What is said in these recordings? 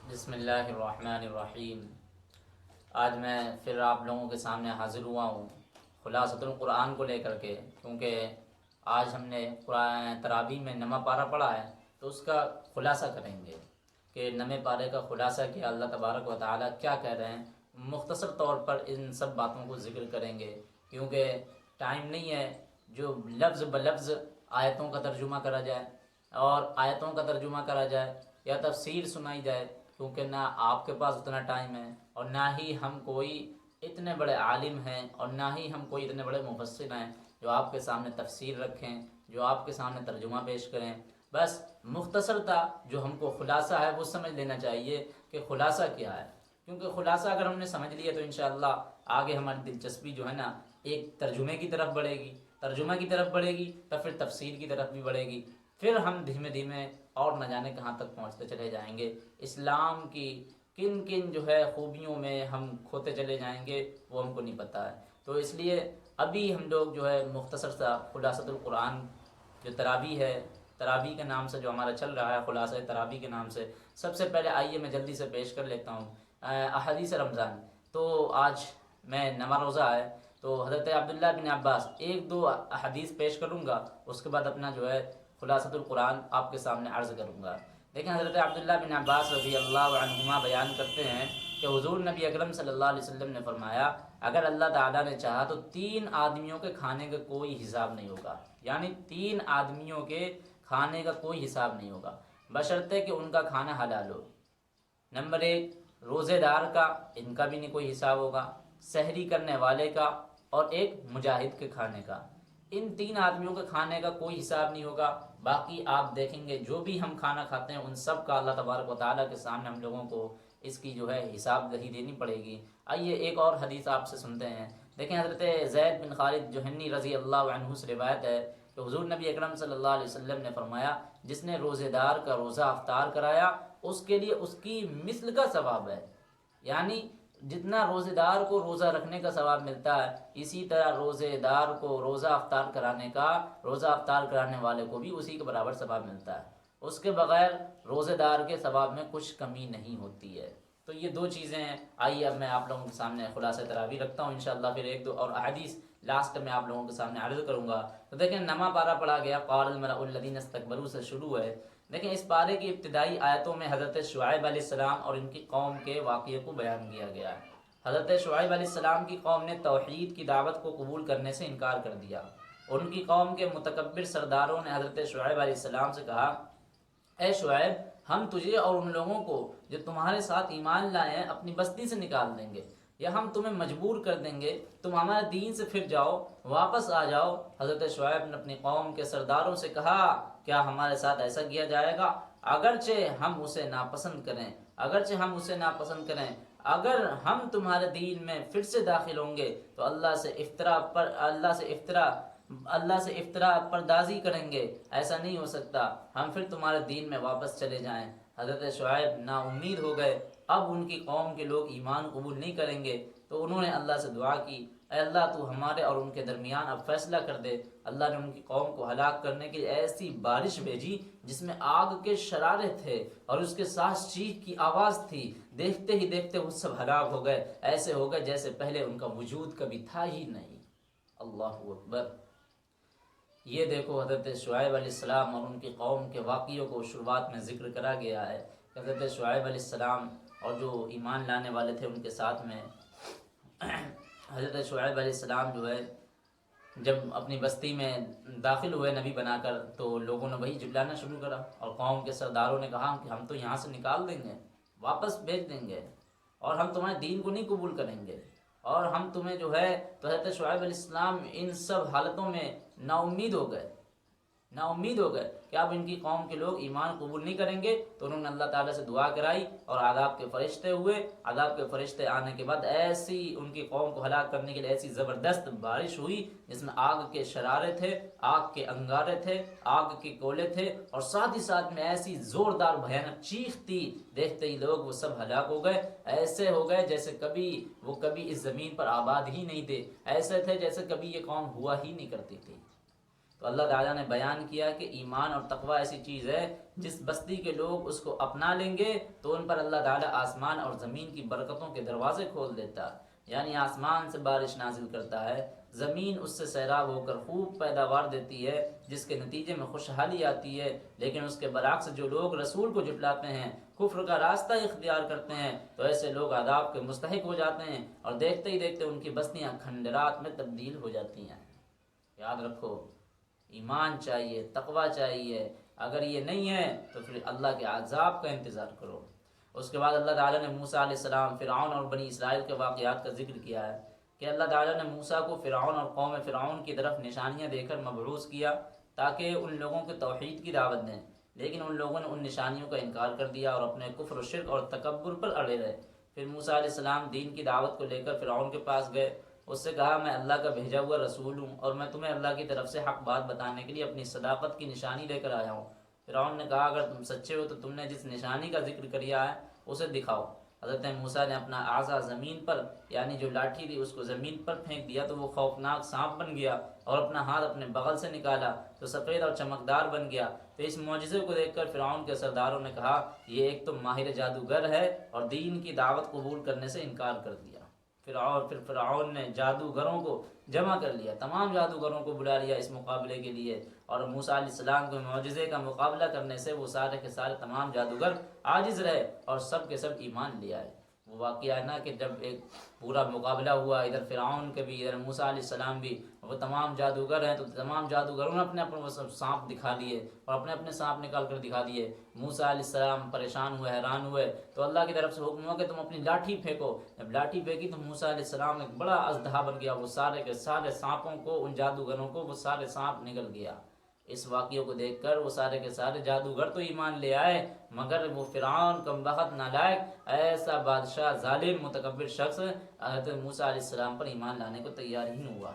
بسم اللہ الرحمن الرحیم۔ آج میں پھر آپ لوگوں کے سامنے حاضر ہوا ہوں خلاصۃ القرآن کو لے کر کے، کیونکہ آج ہم نے قرآن تراویح میں نواں پارہ پڑھا ہے تو اس کا خلاصہ کریں گے کہ نویں پارے کا خلاصہ کیا اللہ تبارک و تعالیٰ کیا کہہ رہے ہیں۔ مختصر طور پر ان سب باتوں کو ذکر کریں گے کیونکہ ٹائم نہیں ہے جو لفظ بلفظ آیتوں کا ترجمہ کرا جائے اور آیتوں کا ترجمہ کرا جائے یا تفسیر سنائی جائے، کیونکہ نہ آپ کے پاس اتنا ٹائم ہے اور نہ ہی ہم کوئی اتنے بڑے عالم ہیں اور نہ ہی ہم کوئی اتنے بڑے مفسر ہیں جو آپ کے سامنے تفسیر رکھیں، جو آپ کے سامنے ترجمہ پیش کریں۔ بس مختصر تھا، جو ہم کو خلاصہ ہے وہ سمجھ لینا چاہیے کہ خلاصہ کیا ہے، کیونکہ خلاصہ اگر ہم نے سمجھ لیا تو انشاءاللہ آگے ہماری دلچسپی جو ہے نا ایک ترجمے کی طرف بڑھے گی، ترجمہ کی طرف بڑھے گی تو پھر تفسیر کی طرف بھی بڑھے گی، پھر ہم دھیمے دھیمے اور نہ جانے کہاں تک پہنچتے چلے جائیں گے۔ اسلام کی کن کن جو ہے خوبیوں میں ہم کھوتے چلے جائیں گے وہ ہم کو نہیں پتہ ہے۔ تو اس لیے ابھی ہم لوگ جو ہے مختصر سا خلاصۃ القرآن جو تراویح ہے، تراویح کے نام سے جو ہمارا چل رہا ہے، خلاصہ تراویح کے نام سے، سب سے پہلے آئیے میں جلدی سے پیش کر لیتا ہوں احادیث رمضان۔ تو آج میں نواں روزہ ہے تو حضرت عبداللہ بن عباس ایک دو احادیث پیش کروں گا، اس کے بعد اپنا جو ہے خلاصۃ القرآن آپ کے سامنے عرض کروں گا۔ دیکھیں حضرت عبداللہ بن عباس رضی اللہ عنہما بیان کرتے ہیں کہ حضور نبی اکرم صلی اللہ علیہ وسلم نے فرمایا، اگر اللہ تعالیٰ نے چاہا تو 3 آدمیوں کے کھانے کا کوئی حساب نہیں ہوگا، یعنی 3 آدمیوں کے کھانے کا کوئی حساب نہیں ہوگا بشرطے کہ ان کا کھانا حلال ہو۔ نمبر 1 روزے دار کا، ان کا بھی نہیں کوئی حساب ہوگا، سحری کرنے والے کا اور ایک مجاہد کے کھانے کا۔ ان 3 آدمیوں کے کھانے کا کوئی حساب نہیں ہوگا۔ باقی آپ دیکھیں گے جو بھی ہم کھانا کھاتے ہیں ان سب کا اللہ تبارک و تعالیٰ کے سامنے ہم لوگوں کو اس کی جو ہے حساب دہی دینی پڑے گی۔ آئیے ایک اور حدیث آپ سے سنتے ہیں۔ دیکھیں حضرت زید بن خالد جوہنی رضی اللہ عنہ سے روایت ہے کہ حضور نبی اکرم صلی اللہ علیہ وسلم نے فرمایا، جس نے روزے دار کا روزہ افطار کرایا اس کے لیے اس کی مثل کا ثواب ہے، یعنی جتنا روزے دار کو روزہ رکھنے کا ثواب ملتا ہے اسی طرح روزے دار کو روزہ افطار کرانے والے کو بھی اسی کے برابر ثواب ملتا ہے۔ اس کے بغیر روزے دار کے ثواب میں کچھ کمی نہیں ہوتی ہے۔ تو یہ 2 چیزیں ہیں۔ آئیے اب میں آپ لوگوں کے سامنے خلاصہ تراویح رکھتا ہوں، انشاءاللہ پھر ایک دو اور احادیث لاسٹ میں آپ لوگوں کے سامنے عرض کروں گا۔ تو دیکھیں نواں پارہ پڑھا گیا، قال الملأ الذین استکبروا سے شروع ہے۔ دیکھیں اس پارے کی ابتدائی آیتوں میں حضرت شعیب علیہ السلام اور ان کی قوم کے واقعے کو بیان کیا گیا ہے۔ حضرت شعیب علیہ السلام کی قوم نے توحید کی دعوت کو قبول کرنے سے انکار کر دیا۔ ان کی قوم کے متکبر سرداروں نے حضرت شعیب علیہ السلام سے کہا، اے شعیب، ہم تجھے اور ان لوگوں کو جو تمہارے ساتھ ایمان لائے ہیں اپنی بستی سے نکال دیں گے، یا ہم تمہیں مجبور کر دیں گے، تم ہمارے دین سے پھر جاؤ، واپس آ جاؤ۔ حضرت شعیب نے اپنی قوم کے سرداروں سے کہا، کیا ہمارے ساتھ ایسا کیا جائے گا؟ اگرچہ ہم اسے ناپسند کریں، اگر ہم تمہارے دین میں پھر سے داخل ہوں گے تو اللہ سے افطرا پردازی کریں گے، ایسا نہیں ہو سکتا، ہم پھر تمہارے دین میں واپس چلے جائیں۔ حضرت شعیب نا امید ہو گئے، اب ان کی قوم کے لوگ ایمان قبول نہیں کریں گے، تو انہوں نے اللہ سے دعا کی، اے اللہ تو ہمارے اور ان کے درمیان اب فیصلہ کر دے۔ اللہ نے ان کی قوم کو ہلاک کرنے کی ایسی بارش بھیجی جس میں آگ کے شرارے تھے اور اس کے ساتھ چیخ کی آواز تھی، دیکھتے ہی دیکھتے وہ سب ہلاک ہو گئے، ایسے ہو گئے جیسے پہلے ان کا وجود کبھی تھا ہی نہیں۔ اللہ اکبر۔ یہ دیکھو حضرت شعیب علیہ السلام اور ان کی قوم کے واقعوں کو شروعات میں ذکر کرا گیا ہے۔ حضرت شعیب علیہ السلام اور جو ایمان لانے والے تھے ان کے ساتھ میں حضرت شعیب علیہ السلام جو ہے جب اپنی بستی میں داخل ہوئے نبی بنا کر تو لوگوں نے وہی جھٹلانا شروع کرا، اور قوم کے سرداروں نے کہا کہ ہم تو یہاں سے نکال دیں گے، واپس بھیج دیں گے، اور ہم تمہارے دین کو نہیں قبول کریں گے، اور ہم تمہیں جو ہے۔ تو حضرت شعیب علیہ السلام ان سب حالتوں میں نا امید ہو گئے کہ اب ان کی قوم کے لوگ ایمان قبول نہیں کریں گے، تو انہوں نے اللہ تعالیٰ سے دعا کرائی اور عذاب کے فرشتے ہوئے۔ عذاب کے فرشتے آنے کے بعد ایسی ان کی قوم کو ہلاک کرنے کے لیے ایسی زبردست بارش ہوئی جس میں آگ کے شرارے تھے، آگ کے انگارے تھے، آگ کے گولے تھے، اور ساتھ ہی ساتھ میں ایسی زوردار بھیانک چیخ تھی، دیکھتے ہی لوگ وہ سب ہلاک ہو گئے، ایسے ہو گئے جیسے کبھی اس زمین پر آباد ہی نہیں تھے، ایسے تھے جیسے کبھی یہ قوم ہوا ہی نہیں کرتی تھی۔ تو اللہ تعالیٰ نے بیان کیا کہ ایمان اور تقوی ایسی چیز ہے جس بستی کے لوگ اس کو اپنا لیں گے تو ان پر اللہ تعالیٰ آسمان اور زمین کی برکتوں کے دروازے کھول دیتا ہے، یعنی آسمان سے بارش نازل کرتا ہے، زمین اس سے سیراب ہو کر خوب پیداوار دیتی ہے جس کے نتیجے میں خوشحالی آتی ہے۔ لیکن اس کے برعکس جو لوگ رسول کو جھٹلاتے ہیں، کفر کا راستہ اختیار کرتے ہیں، تو ایسے لوگ عذاب کے مستحق ہو جاتے ہیں اور دیکھتے ہی دیکھتے ان کی بستیاں کھنڈرات میں تبدیل ہو جاتی ہیں۔ یاد رکھو، ایمان چاہیے، تقوی چاہیے، اگر یہ نہیں ہے تو پھر اللہ کے عذاب کا انتظار کرو۔ اس کے بعد اللہ تعالیٰ نے موسیٰ علیہ السلام، فرعون اور بنی اسرائیل کے واقعات کا ذکر کیا ہے کہ اللہ تعالیٰ نے موسیٰ کو فرعون اور قوم فرعون کی طرف نشانیاں دے کر مبعوث کیا تاکہ ان لوگوں کو توحید کی دعوت دیں، لیکن ان لوگوں نے ان نشانیوں کا انکار کر دیا اور اپنے کفر و شرک اور تکبر پر اڑے رہے۔ پھر موسیٰ علیہ السلام دین کی دعوت کو لے کر فرعون کے پاس گئے، اس سے کہا میں اللہ کا بھیجا ہوا رسول ہوں اور میں تمہیں اللہ کی طرف سے حق بات بتانے کے لیے اپنی صداقت کی نشانی لے کر آیا ہوں۔ فرعون نے کہا اگر تم سچے ہو تو تم نے جس نشانی کا ذکر کیا ہے اسے دکھاؤ۔ حضرت موسیٰ نے اپنا اعضا زمین پر، یعنی جو لاٹھی تھی اس کو زمین پر پھینک دیا تو وہ خوفناک سانپ بن گیا، اور اپنا ہاتھ اپنے بغل سے نکالا تو سفید اور چمکدار بن گیا۔ تو اس معجزے کو دیکھ کر فرعون کے سرداروں نے کہا یہ ایک تو ماہر جادوگر ہے اور دین کی دعوت قبول کرنے سے انکار کر دیا۔ پھر فرعون نے جادوگروں کو جمع کر لیا، تمام جادوگروں کو بلا لیا اس مقابلے کے لیے، اور موسیٰ علیہ السلام کے معجزے کا مقابلہ کرنے سے وہ سارے کے سارے تمام جادوگر عاجز رہے اور سب کے سب ایمان لے آئے۔ وہ واقعہ ہے نا کہ جب ایک پورا مقابلہ ہوا، ادھر فرعون کے بھی، ادھر موسیٰ علیہ السلام بھی، وہ تمام جادوگر ہیں، تو تمام جادوگروں نے اپنے اپنے سانپ دکھا دیے اور اپنے اپنے سانپ نکال کر دکھا دیے۔ موسیٰ علیہ السلام پریشان ہوئے، حیران ہوئے، تو اللہ کی طرف سے حکم ہوا کہ تم اپنی لاٹھی پھینکو۔ جب لاٹھی پھینکی تو موسیٰ علیہ السلام ایک بڑا اژدہا بن گیا، وہ سارے کے سارے سانپوں کو، ان جادوگروں کو وہ سارے سانپ نگل گیا۔ اس واقعے کو دیکھ کر وہ سارے کے سارے جادوگر تو ایمان لے آئے، مگر وہ فرعون کم بخت نالائق، ایسا بادشاہ ظالم متکبر شخص حضرت موسیٰ علیہ السلام پر ایمان لانے کو تیار ہی نہیں ہوا۔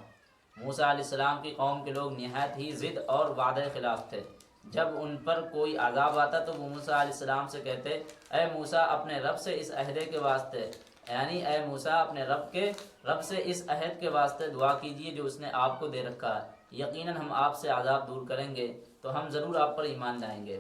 موسیٰ علیہ السلام کی قوم کے لوگ نہایت ہی ضد اور وعدہ خلاف تھے۔ جب ان پر کوئی عذاب آتا تو وہ موسیٰ علیہ السلام سے کہتے اے موسیٰ اپنے رب سے اس عہدے کے واسطے، یعنی اے موسیٰ اپنے رب سے اس عہد کے واسطے دعا کیجیے جو اس نے آپ کو دے رکھا ہے، یقیناً ہم آپ سے عذاب دور کریں گے تو ہم ضرور آپ پر ایمان لائیں گے۔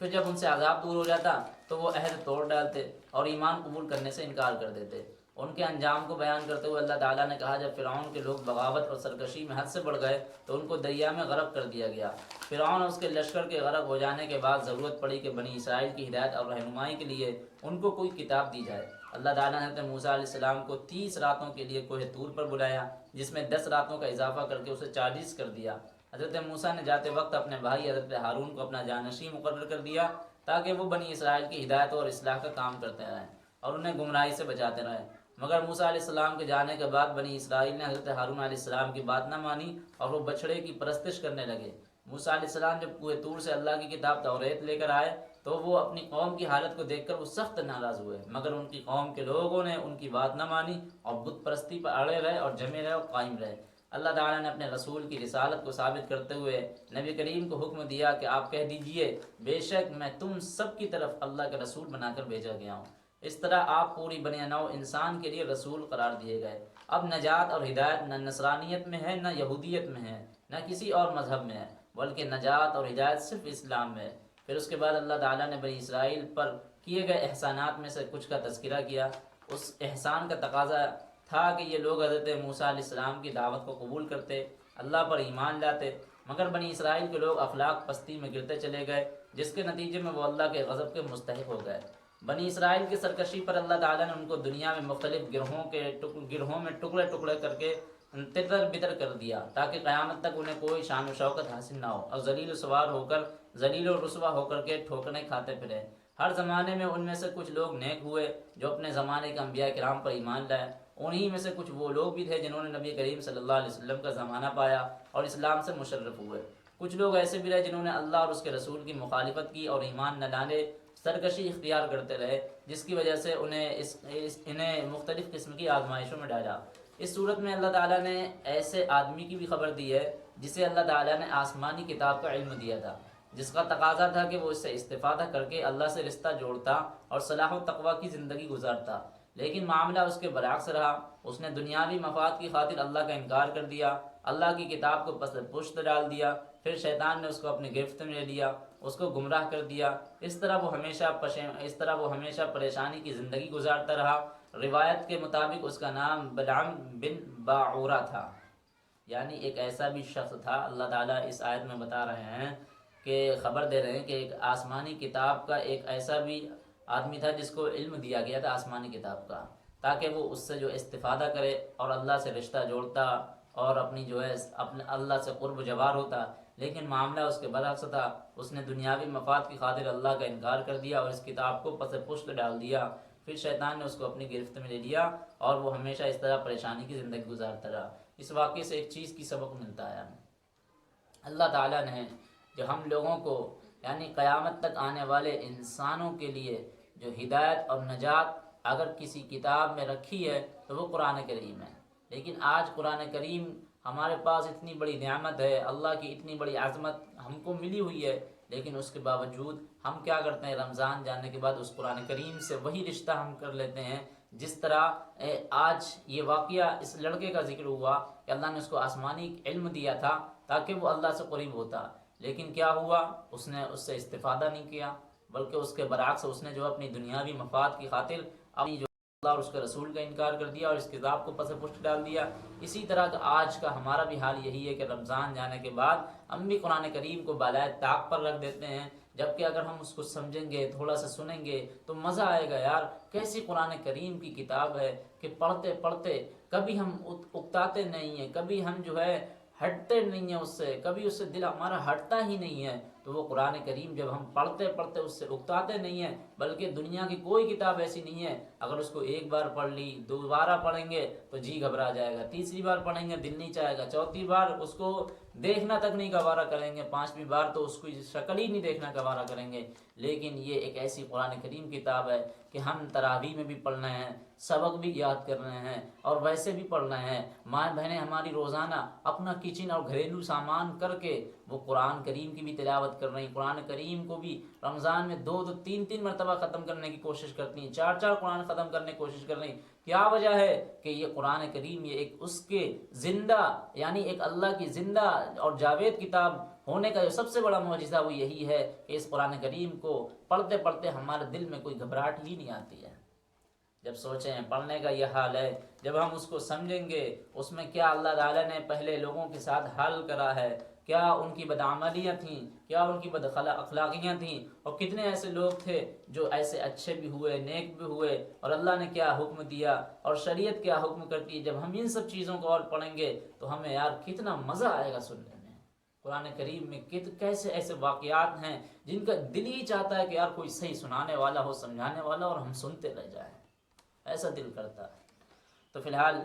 پھر جب ان سے عذاب دور ہو جاتا تو وہ عہد توڑ ڈالتے اور ایمان قبول کرنے سے انکار کر دیتے۔ ان کے انجام کو بیان کرتے ہوئے اللہ تعالیٰ نے کہا جب فرعون کے لوگ بغاوت اور سرکشی میں حد سے بڑھ گئے تو ان کو دریا میں غرق کر دیا گیا۔ فرعون اور اس کے لشکر کے غرق ہو جانے کے بعد ضرورت پڑی کہ بنی اسرائیل کی ہدایت اور رہنمائی کے لیے ان کو کوئی کتاب دی جائے۔ اللہ تعالیٰ نے حضرت موسیٰ علیہ السلام کو 30 راتوں کے لیے کوہ طور پر بلایا، جس میں 10 راتوں کا اضافہ کر کے اسے 40 کر دیا۔ حضرت موسیٰ نے جاتے وقت اپنے بھائی حضرت ہارون کو اپنا جانشین مقرر کر دیا تاکہ وہ بنی اسرائیل کی ہدایت اور اصلاح کا کام کرتے رہیں اور انہیں گمراہی سے بچاتے رہیں۔ مگر موسیٰ علیہ السلام کے جانے کے بعد بنی اسرائیل نے حضرت ہارون علیہ السلام کی بات نہ مانی اور وہ بچھڑے کی پرستش کرنے لگے۔ موسیٰ علیہ السلام جب کوہ طور سے اللہ کی کتاب توریت لے کر آئے تو وہ اپنی قوم کی حالت کو دیکھ کر وہ سخت ناراض ہوئے، مگر ان کی قوم کے لوگوں نے ان کی بات نہ مانی اور بت پرستی پر اڑے رہے اور جمے رہے اور قائم رہے۔ اللہ تعالیٰ نے اپنے رسول کی رسالت کو ثابت کرتے ہوئے نبی کریم کو حکم دیا کہ آپ کہہ دیجئے بے شک میں تم سب کی طرف اللہ کا رسول بنا کر بھیجا گیا ہوں۔ اس طرح آپ پوری بنی نوع انسان کے لیے رسول قرار دیے گئے۔ اب نجات اور ہدایت نہ نصرانیت میں ہے، نہ یہودیت میں ہے، نہ کسی اور مذہب میں ہے، بلکہ نجات اور ہدایت صرف اسلام میں ہے۔ پھر اس کے بعد اللہ تعالیٰ نے بنی اسرائیل پر کیے گئے احسانات میں سے کچھ کا تذکرہ کیا۔ اس احسان کا تقاضا تھا کہ یہ لوگ حضرت موسیٰ علیہ السلام کی دعوت کو قبول کرتے، اللہ پر ایمان لاتے، مگر بنی اسرائیل کے لوگ اخلاق پستی میں گرتے چلے گئے، جس کے نتیجے میں وہ اللہ کے غضب کے مستحق ہو گئے۔ بنی اسرائیل کی سرکشی پر اللہ تعالیٰ نے ان کو دنیا میں مختلف گروہوں میں ٹکڑے ٹکڑے کر کے تتر بتر کر دیا تاکہ قیامت تک انہیں کوئی شان و شوکت حاصل نہ ہو، اور ذلیل و سوار ہو کر، ذلیل و رسوا ہو کر کے ٹھوکریں کھاتے پھرے۔ ہر زمانے میں ان میں سے کچھ لوگ نیک ہوئے جو اپنے زمانے کے انبیاء کرام پر ایمان لائے، انہی میں سے کچھ وہ لوگ بھی تھے جنہوں نے نبی کریم صلی اللہ علیہ وسلم کا زمانہ پایا اور اسلام سے مشرف ہوئے۔ کچھ لوگ ایسے بھی رہے جنہوں نے اللہ اور اس کے رسول کی مخالفت کی اور ایمان نہ لانے، سرکشی اختیار کرتے رہے، جس کی وجہ سے انہیں مختلف قسم کی آزمائشوں میں ڈالا۔ اس صورت میں اللہ تعالیٰ نے ایسے آدمی کی بھی خبر دی ہے جسے اللہ تعالیٰ نے آسمانی کتاب کا علم دیا تھا، جس کا تقاضا تھا کہ وہ اس سے استفادہ کر کے اللہ سے رشتہ جوڑتا اور صلاح و تقوی کی زندگی گزارتا، لیکن معاملہ اس کے برعکس رہا۔ اس نے دنیاوی مفاد کی خاطر اللہ کا انکار کر دیا، اللہ کی کتاب کو پس پشت ڈال دیا، پھر شیطان نے اس کو اپنی گرفت میں لے لیا، اس کو گمراہ کر دیا۔ اس طرح وہ ہمیشہ پریشانی کی زندگی گزارتا رہا۔ روایت کے مطابق اس کا نام بلعم بن باعورہ تھا، یعنی ایک ایسا بھی شخص تھا۔ اللہ تعالیٰ اس آیت میں بتا رہے ہیں کہ خبر دے رہے ہیں کہ ایک آسمانی کتاب کا ایک ایسا بھی آدمی تھا جس کو علم دیا گیا تھا آسمانی کتاب کا، تاکہ وہ اس سے جو استفادہ کرے اور اللہ سے رشتہ جوڑتا اور اپنی جو ہے اپنے اللہ سے قرب جوار ہوتا۔ لیکن معاملہ اس کے برعکس تھا، اس نے دنیاوی مفاد کی خاطر اللہ کا انکار کر دیا اور اس کتاب کو پس پشت ڈال دیا۔ پھر شیطان نے اس کو اپنی گرفت میں لے لیا اور وہ ہمیشہ اس طرح پریشانی کی زندگی گزارتا رہا۔ اس واقعے سے ایک چیز کی سبق ملتا ہے، اللہ تعالیٰ نے جو ہم لوگوں کو یعنی قیامت تک آنے والے انسانوں کے لیے جو ہدایت اور نجات اگر کسی کتاب میں رکھی ہے تو وہ قرآن کریم ہے۔ لیکن آج قرآن کریم ہمارے پاس اتنی بڑی نعمت ہے، اللہ کی اتنی بڑی عظمت ہم کو ملی ہوئی ہے، لیکن اس کے باوجود ہم کیا کرتے ہیں، رمضان جانے کے بعد اس قرآن کریم سے وہی رشتہ ہم کر لیتے ہیں جس طرح آج یہ واقعہ اس لڑکے کا ذکر ہوا کہ اللہ نے اس کو آسمانی علم دیا تھا تاکہ وہ اللہ سے قریب ہوتا، لیکن کیا ہوا، اس نے اس سے استفادہ نہیں کیا، بلکہ اس کے برعکس اس نے جو اپنی دنیاوی مفاد کی خاطر اپنی جو اللہ اور اس کے رسول کا انکار کر دیا اور اس کتاب کو پس پشت ڈال دیا۔ اسی طرح کا آج کا ہمارا بھی حال یہی ہے کہ رمضان جانے کے بعد ہم بھی قرآن کریم کو بالائے طاق پر رکھ دیتے ہیں، جبکہ اگر ہم اس کو سمجھیں گے، تھوڑا سا سنیں گے تو مزہ آئے گا۔ یار کیسی قرآن کریم کی کتاب ہے کہ پڑھتے پڑھتے کبھی ہم اکتاتے نہیں ہیں، کبھی ہم جو ہے ہٹتے نہیں ہیں اس سے، کبھی اس سے دل ہمارا ہٹتا ہی نہیں ہے۔ تو وہ قرآن کریم جب ہم پڑھتے پڑھتے اس سے اکتاتے نہیں ہیں، بلکہ دنیا کی کوئی کتاب ایسی نہیں ہے اگر اس کو ایک بار پڑھ لی، دوبارہ پڑھیں گے تو جی گھبرا جائے گا، تیسری بار پڑھیں گے دل نہیں چاہے گا، چوتھی بار اس کو دیکھنا تک نہیں گوارا کریں گے، پانچویں بار تو اس کو شکل ہی نہیں دیکھنا گوارا کریں گے۔ لیکن یہ ایک ایسی قرآن کریم کتاب ہے کہ ہم تراویح میں بھی پڑھنا ہے، سبق بھی یاد کرنا ہے اور ویسے بھی پڑھنا ہے۔ ماں بہنیں ہماری روزانہ اپنا کچن اور گھریلو سامان کر کے وہ قرآن کریم کی بھی تلاوت کر رہی ہیں، قرآن کریم کو بھی رمضان میں 2-3 مرتبہ ختم کرنے کی کوشش کرتی ہیں، 4 قرآن ختم کرنے کی کوشش کر رہی ہیں۔ کیا وجہ ہے کہ یہ قرآن کریم یہ ایک اس کے زندہ یعنی ایک اللہ کی زندہ اور جاوید کتاب ہونے کا جو سب سے بڑا معجزہ وہ یہی ہے کہ اس قرآن کریم کو پڑھتے پڑھتے ہمارے دل میں کوئی گھبراہٹ ہی نہیں آتی ہے۔ جب سوچیں پڑھنے کا یہ حال ہے، جب ہم اس کو سمجھیں گے اس میں کیا اللہ تعالیٰ نے پہلے لوگوں کے ساتھ حال کرا ہے، کیا ان کی بدعملیاں تھیں، کیا ان کی بد اخلاقیاں تھیں، اور کتنے ایسے لوگ تھے جو ایسے اچھے بھی ہوئے، نیک بھی ہوئے، اور اللہ نے کیا حکم دیا اور شریعت کیا حکم کرتی ہے۔ جب ہم ان سب چیزوں کو اور پڑھیں گے تو ہمیں یار کتنا مزہ آئے گا سننے میں۔ قرآن کریم میں کیسے ایسے واقعات ہیں جن کا دل ہی چاہتا ہے کہ یار کوئی صحیح سنانے والا ہو، سمجھانے والا، اور ہم سنتے رہ جائیں، ایسا دل کرتا ہے۔ تو فی الحال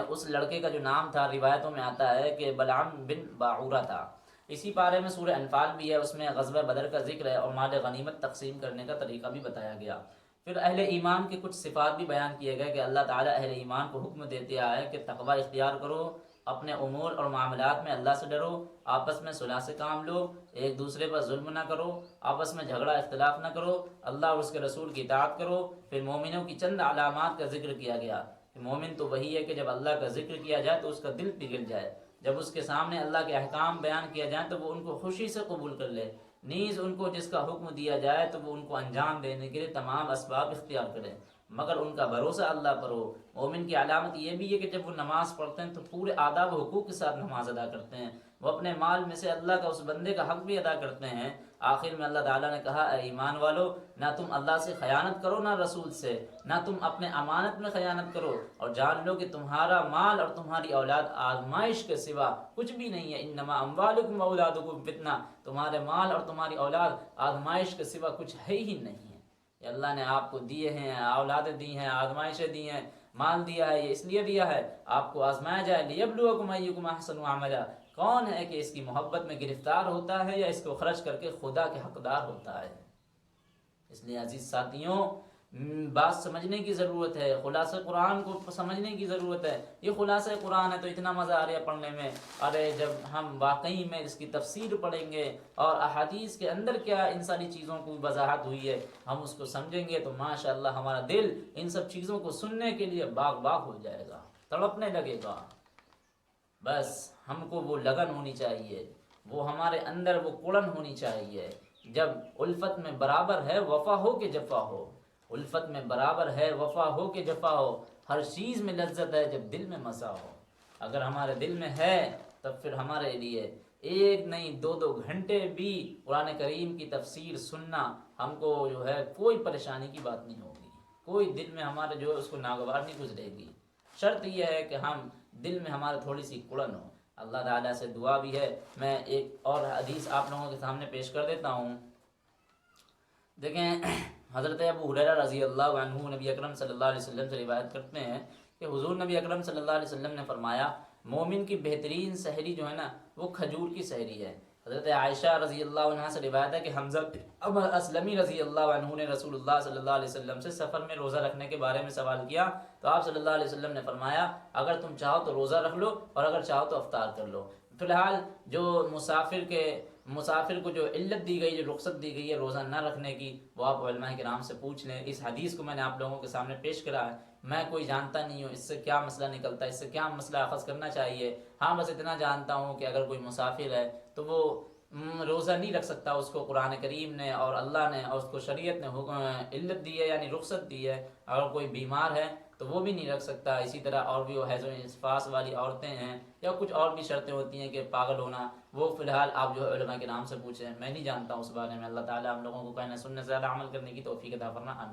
اس لڑکے کا جو نام تھا روایتوں میں آتا ہے کہ بلعم بن باعورہ تھا۔ اسی پارے میں سورہ انفال بھی ہے، اس میں غزوہ بدر کا ذکر ہے اور مال غنیمت تقسیم کرنے کا طریقہ بھی بتایا گیا۔ پھر اہل ایمان کے کچھ صفات بھی بیان کیے گئے کہ اللہ تعالیٰ اہل ایمان کو حکم دیتے آئے کہ تقوی اختیار کرو، اپنے امور اور معاملات میں اللہ سے ڈرو، آپس میں صلح سے کام لو، ایک دوسرے پر ظلم نہ کرو، آپس میں جھگڑا اختلاف نہ کرو، اللہ اور اس کے رسول کی اطاعت کرو۔ پھر مومنوں کی چند علامات کا ذکر کیا گیا کہ مومن تو وہی ہے کہ جب اللہ کا ذکر کیا جائے تو اس کا دل پگھل جائے، جب اس کے سامنے اللہ کے احکام بیان کیا جائیں تو وہ ان کو خوشی سے قبول کر لے، نیز ان کو جس کا حکم دیا جائے تو وہ ان کو انجام دینے کے لیے تمام اسباب اختیار کرے، مگر ان کا بھروسہ اللہ پر ہو۔ مومن کی علامت یہ بھی ہے کہ جب وہ نماز پڑھتے ہیں تو پورے آداب و حقوق کے ساتھ نماز ادا کرتے ہیں، وہ اپنے مال میں سے اللہ کا اس بندے کا حق بھی ادا کرتے ہیں۔ آخر میں اللہ تعالیٰ نے کہا اے ایمان والو، نہ تم اللہ سے خیانت کرو نہ رسول سے، نہ تم اپنے امانت میں خیانت کرو، اور جان لو کہ تمہارا مال اور تمہاری اولاد آزمائش کے سوا کچھ بھی نہیں ہے۔ انما اموالکم واولادکم فتنہ، تمہارے مال اور تمہاری اولاد آزمائش کے سوا کچھ ہے ہی نہیں ہے۔ یہ اللہ نے آپ کو دیے ہیں، اولادیں دی ہیں، آزمائشیں دی ہیں، مال دیا ہے، یہ اس لیے دیا ہے آپ کو آزمایا جائے، لیبلوکم ایکم احسن عملا۔ کون ہے کہ اس کی محبت میں گرفتار ہوتا ہے یا اس کو خرچ کر کے خدا کے حقدار ہوتا ہے؟ اس لیے عزیز ساتھیوں، بات سمجھنے کی ضرورت ہے، خلاصہ قرآن کو سمجھنے کی ضرورت ہے۔ یہ خلاصہ قرآن ہے تو اتنا مزہ آ رہا ہے پڑھنے میں، ارے جب ہم واقعی میں اس کی تفسیر پڑھیں گے اور احادیث کے اندر کیا ان ساری چیزوں کی وضاحت ہوئی ہے ہم اس کو سمجھیں گے تو ماشاءاللہ ہمارا دل ان سب چیزوں کو سننے کے لیے باغ باغ ہو جائے گا، تڑپنے لگے گا۔ بس ہم کو وہ لگن ہونی چاہیے، وہ ہمارے اندر وہ کڑن ہونی چاہیے۔ جب الفت میں برابر ہے وفا ہو کہ جفا ہو، الفت میں برابر ہے وفا ہو کہ جفا ہو، ہر چیز میں لذت ہے جب دل میں مزہ ہو۔ اگر ہمارے دل میں ہے تب پھر ہمارے لیے ایک نہیں دو دو گھنٹے بھی قرآن کریم کی تفسیر سننا ہم کو جو ہے کوئی پریشانی کی بات نہیں ہوگی، کوئی دل میں ہمارے جو ہے اس کو ناگوار نہیں گزرے گی۔ شرط یہ ہے کہ ہم دل میں ہمارے تھوڑی سی کڑن ہو۔ اللہ تعالیٰ سے دعا بھی ہے، میں ایک اور حدیث آپ لوگوں کے سامنے پیش کر دیتا ہوں۔ دیکھیں حضرت ابو ہریرہ رضی اللہ عنہ نبی اکرم صلی اللہ علیہ وسلم سے روایت کرتے ہیں کہ حضور نبی اکرم صلی اللہ علیہ وسلم نے فرمایا مومن کی بہترین سحری جو ہے نا وہ کھجور کی سحری ہے۔ حضرت عائشہ رضی اللہ عنہ سے روایت ہے کہ حمزہ اسلمی رضی اللہ عنہ نے رسول اللہ صلی اللہ علیہ وسلم سے سفر میں روزہ رکھنے کے بارے میں سوال کیا تو آپ صلی اللہ علیہ وسلم نے فرمایا اگر تم چاہو تو روزہ رکھ لو اور اگر چاہو تو افطار کر لو۔ فی الحال جو مسافر کو جو علت دی گئی، جو رخصت دی گئی ہے روزہ نہ رکھنے کی، وہ آپ علماء کرام سے پوچھ لیں۔ اس حدیث کو میں نے آپ لوگوں کے سامنے پیش کرا ہے، میں کوئی جانتا نہیں ہوں اس سے کیا مسئلہ نکلتا ہے، اس سے کیا مسئلہ اخذ کرنا چاہیے۔ ہاں بس اتنا جانتا ہوں کہ اگر کوئی مسافر ہے تو وہ روزہ نہیں رکھ سکتا، اس کو قرآن کریم نے اور اللہ نے اور اس کو شریعت نے علت دی ہے یعنی رخصت دی ہے۔ اگر کوئی بیمار ہے تو وہ بھی نہیں رکھ سکتا۔ اسی طرح اور بھی وہ حیض و نفاس والی عورتیں ہیں یا کچھ اور بھی شرطیں ہوتی ہیں کہ پاگل ہونا، وہ فی الحال آپ جو علماء کے نام سے پوچھیں، میں نہیں جانتا ہوں اس بارے میں۔ اللہ تعالیٰ ہم لوگوں کو کہنا سننے سے زیادہ عمل کرنے کی توفیق عطا فرمائے۔